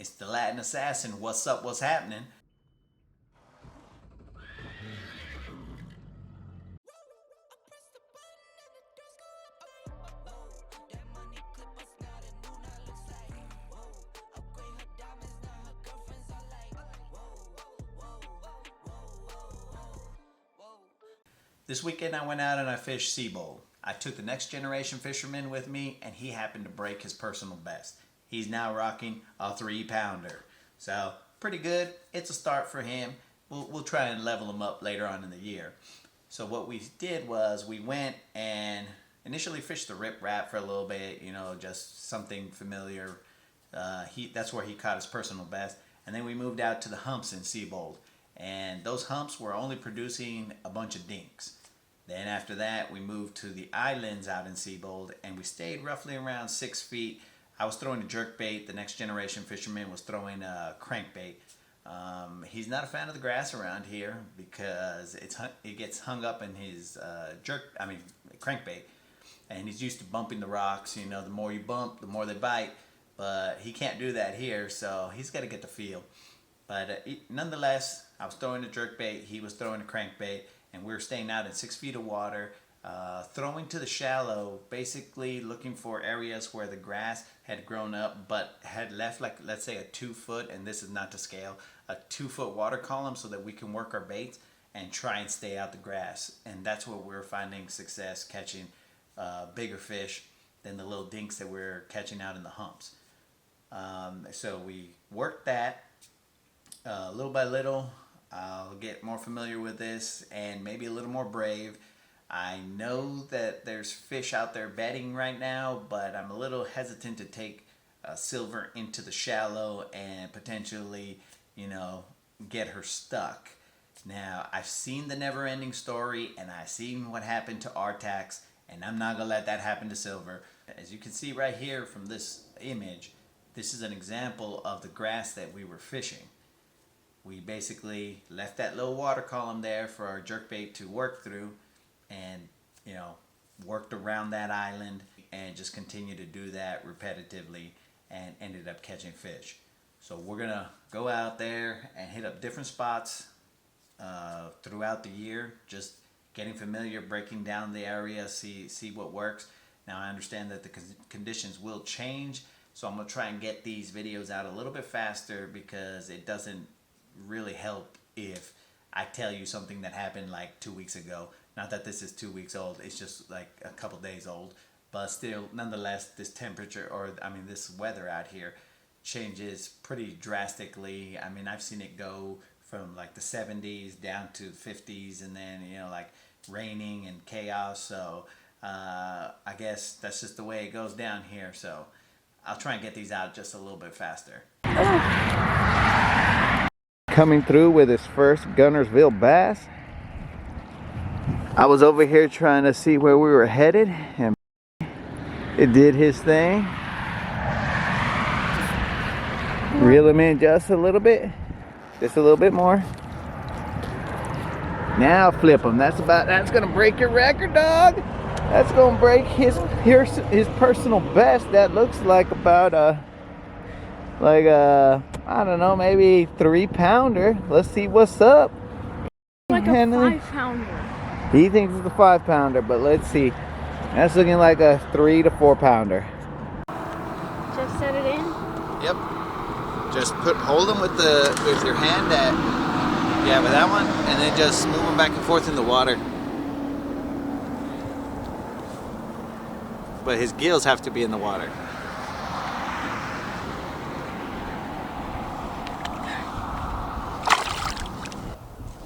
It's the Latin Assassin. What's up? What's happening? This weekend I went out and I fished Seibold. I took the next generation fisherman with me and he happened to break his personal best. He's now rocking a 3-pounder. So pretty good. It's a start for him. We'll try and level him up later on in the year. So what we did was we went and initially fished the rip rap for a little bit, you know, just something familiar. That's where he caught his personal best. And then we moved out to the humps in Seibold. And those humps were only producing a bunch of dinks. Then after that we moved to the islands out in Seibold and we stayed roughly around 6 feet. I was throwing a jerk bait. The next generation fisherman was throwing a crankbait. He's not a fan of the grass around here because it gets hung up in his crankbait, and he's used to bumping the rocks. You know, the more you bump, the more they bite. But he can't do that here, so he's got to get the feel. But nonetheless, I was throwing a jerk bait, he was throwing a crankbait, and we were staying out in 6 feet of water, throwing to the shallow, basically looking for areas where the grass had grown up but had left, like, let's say a 2 foot, and this is not to scale, a 2 foot water column so that we can work our baits and try and stay out the grass. And that's where we're finding success, catching bigger fish than the little dinks that we're catching out in the humps. So we worked that. Little by little, I'll get more familiar with this and maybe a little more brave. I know that there's fish out there bedding right now, but I'm a little hesitant to take silver into the shallow and potentially, you know, get her stuck. Now, I've seen the Never Ending Story and I've seen what happened to Artax, and I'm not gonna let that happen to silver. As you can see right here from this image, this is an example of the grass that we were fishing. We basically left that little water column there for our jerkbait to work through, and, you know, worked around that island and just continued to do that repetitively and ended up catching fish. So we're gonna go out there and hit up different spots throughout the year, just getting familiar, breaking down the area, see what works. Now I understand that the conditions will change, so I'm gonna try and get these videos out a little bit faster because it doesn't really help if I tell you something that happened like 2 weeks ago. Not that this is 2 weeks old, it's just like a couple days old, but still, nonetheless, this temperature, this weather out here changes pretty drastically. I mean, I've seen it go from like the 70s down to 50s, and then, you know, like raining and chaos. So I guess that's just the way it goes down here. So I'll try and get these out just a little bit faster. Coming through with his first Guntersville bass. I was over here trying to see where we were headed, and it did his thing. Reel him in just a little bit, just a little bit more. Now flip him. That's gonna break your record, dog. That's gonna break his personal best. That looks like about I don't know, maybe 3-pounder. Let's see what's up. Like a 5-pounder. He thinks it's a 5-pounder, but let's see. That's looking like a 3 to 4-pounder. Just set it in? Yep. Just hold them with your hand with that one, and then just move them back and forth in the water. But his gills have to be in the water.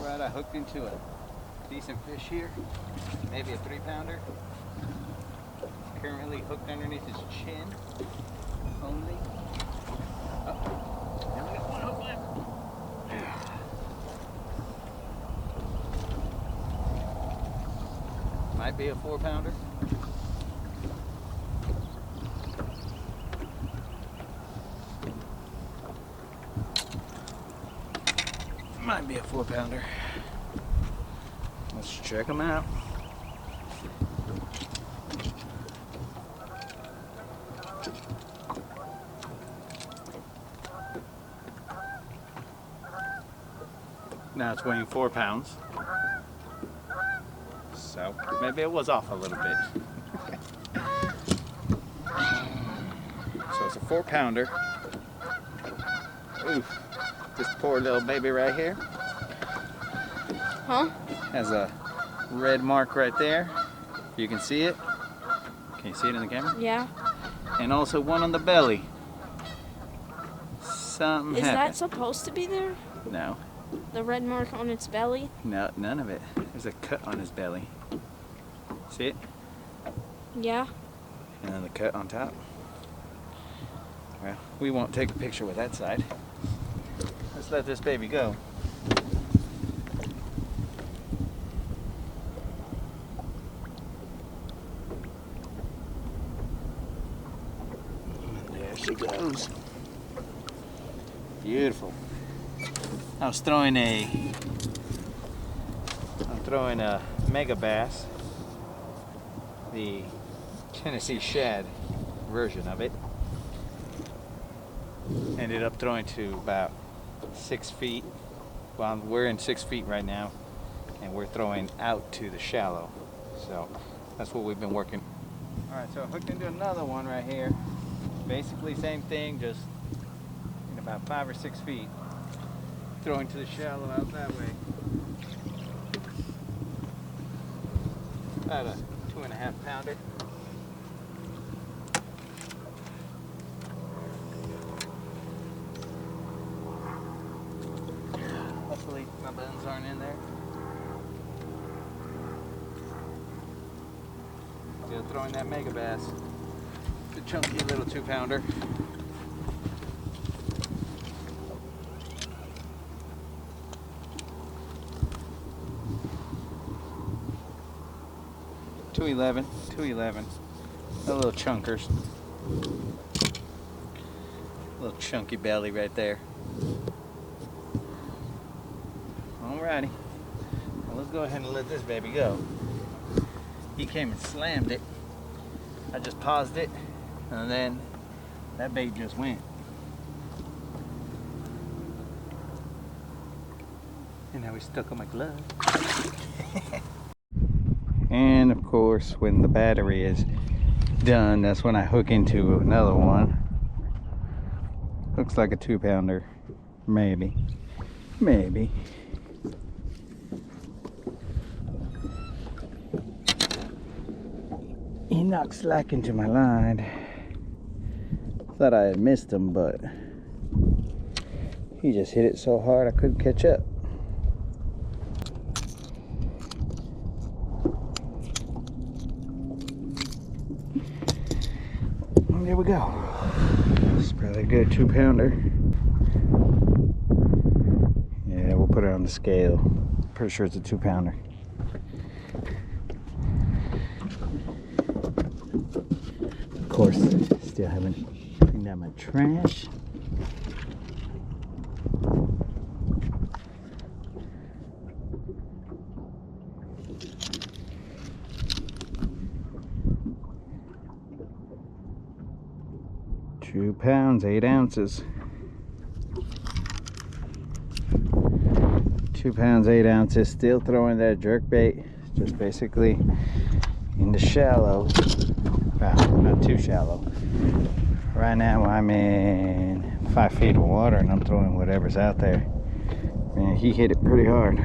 Right, I hooked into a decent fish here, maybe a 3-pounder. Currently hooked underneath his chin only. Oh, only got one hook left. Might be a 4-pounder. Might be a 4-pounder. Let's check them out. Now it's weighing 4 pounds. So maybe it was off a little bit. So it's a 4 pounder. Oof. This poor little baby right here Huh? has a red mark right there. You can see it. Can you see it in the camera? Yeah. And also one on the belly. Something Is happened. that supposed to be there? No. The red mark on its belly? No, none of it. There's a cut on his belly. See it? Yeah. And then the cut on top. Well, we won't take a picture with that side. Let's let this baby go. And there she goes. Beautiful. I'm throwing a mega bass, the Tennessee shad version of it. Ended up throwing to about 6 feet. Well, we're in 6 feet right now, and we're throwing out to the shallow. So that's what we've been working. All right, so I hooked into another one right here. Basically same thing, just in about 5 or 6 feet. Throwing to the shallow out that way. About a 2.5 pounder. Hopefully my buttons aren't in there. Still throwing that mega bass. The chunky little 2 pounder. Two 11. A little chunkers. Little chunky belly right there. Alrighty. Well, let's go ahead and let this baby go. He came and slammed it. I just paused it, and then that bait just went. And now he's stuck on my glove. And of course, when the battery is done, that's when I hook into another one. Looks like a 2 pounder. Maybe. He knocked slack into my line. Thought I had missed him, but he just hit it so hard I couldn't catch up. And there we go. It's probably a good 2 pounder. Yeah, we'll put it on the scale. Pretty sure it's a 2 pounder. Of course, still haven't cleaned out my trash. £2, 8 ounces. 2 pounds, 8 ounces. Still throwing that jerk bait. Just basically in the shallow. Well, not too shallow. Right now I'm in 5 feet of water and I'm throwing whatever's out there. Man, he hit it pretty hard.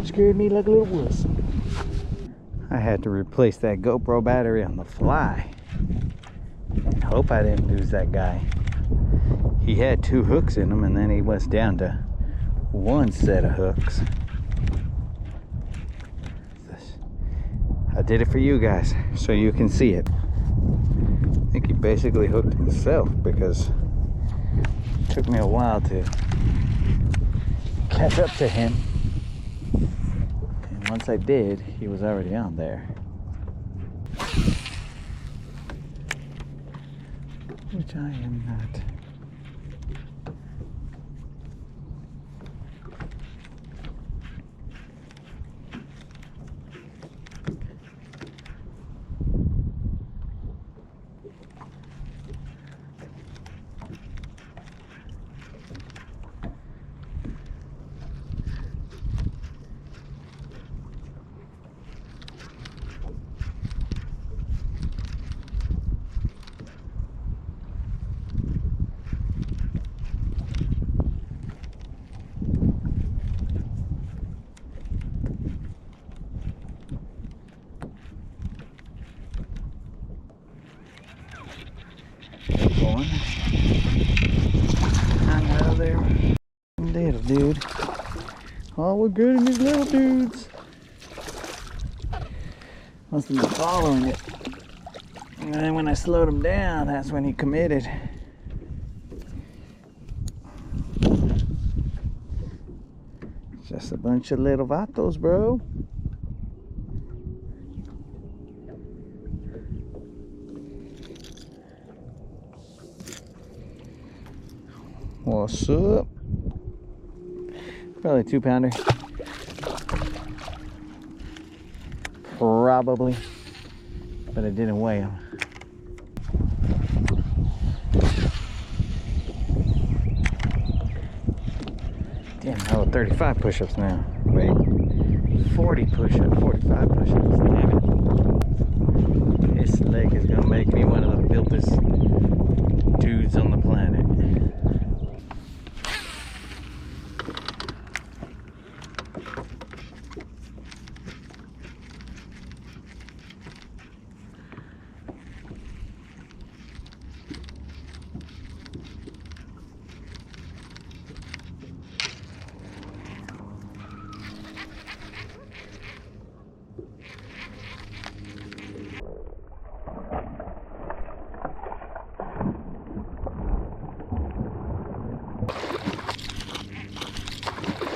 Scared me like a little wuss. I had to replace that GoPro battery on the fly. And hope I didn't lose that guy. He had 2 hooks in him, and then he was down to 1 set of hooks. I did it for you guys, so you can see it. I think he basically hooked himself because it took me a while to catch up to him. And once I did, he was already on there. Which I am not. one. Another little dude. Oh, we're good in these little dudes. Must have been following it. And then when I slowed him down, that's when he committed. Just a bunch of little vatos, bro. What's up? Probably a 2-pounder. Probably. But I didn't weigh him. Damn, I owe 35 push-ups now. Wait. 40 push-ups, 45 push-ups. Damn it. This leg is gonna make me one of the builtest dudes on the planet.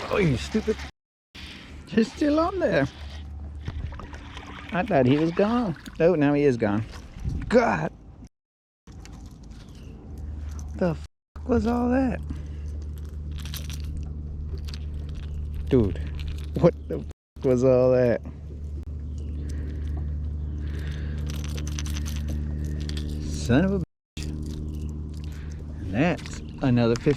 Oh, you stupid. You're still on there. I thought he was gone. Oh, now he is gone. God. The f was all that? Dude, what the f was all that? Son of a bitch. And that's another 50.